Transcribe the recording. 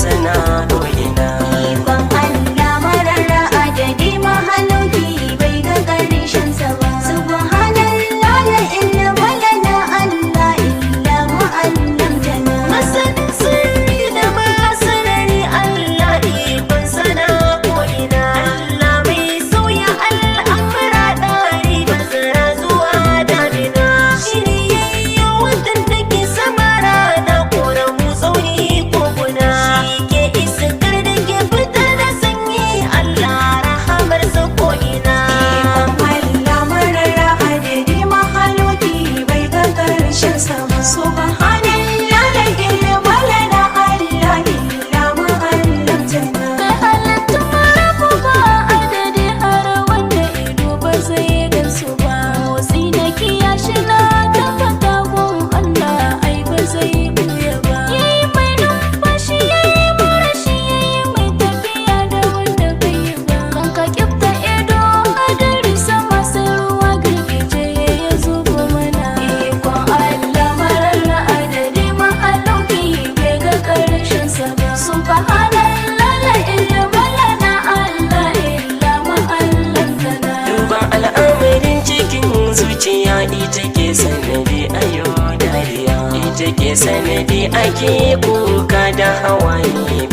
sana ko'ina. Ikon Allah marara adadi mahaluki bai ga ƙarshen sa ba. Subhanallah la ilma lana Allah illa ma 'allamtana. Masanin sirri da masarari Allah ikon sana ko'ina. Allah mai sauya al'amura ɗari bazara zuwa damina. Shiryayyen watan da ke sama rana ƙoramu tsauni koguna. Shi ke iskar da ke fitar da sanyi Allah rahamarsa ko'ina. Ikon Allah marara adadi mahaluki bai ga ƙarshen sa ba. Subhanallah la ilma lana Allah illa ma 'allamtana. Kai halattun marabu ba adadi har wanda ido ba zai gansu ba. Motsi na kiyashi na tabbata gun Allah ai ba zai buya ba. Yayi mai numfashi yayi marashi yayi mai tafiya da wanda bai yi ba. Kan ka kifta ido hadari sama sai ruwa girgije ya zubo mana. Ikon Allah marara adadi mahaluki bai ga ƙarshen sa ba. Subhanallah la ilma lana Allah illa ma 'allamtana. Duba al'amarin cikin zuciya ita ke sanadi ayo dariya. Ita ke sanadi ake kuka da hawaye.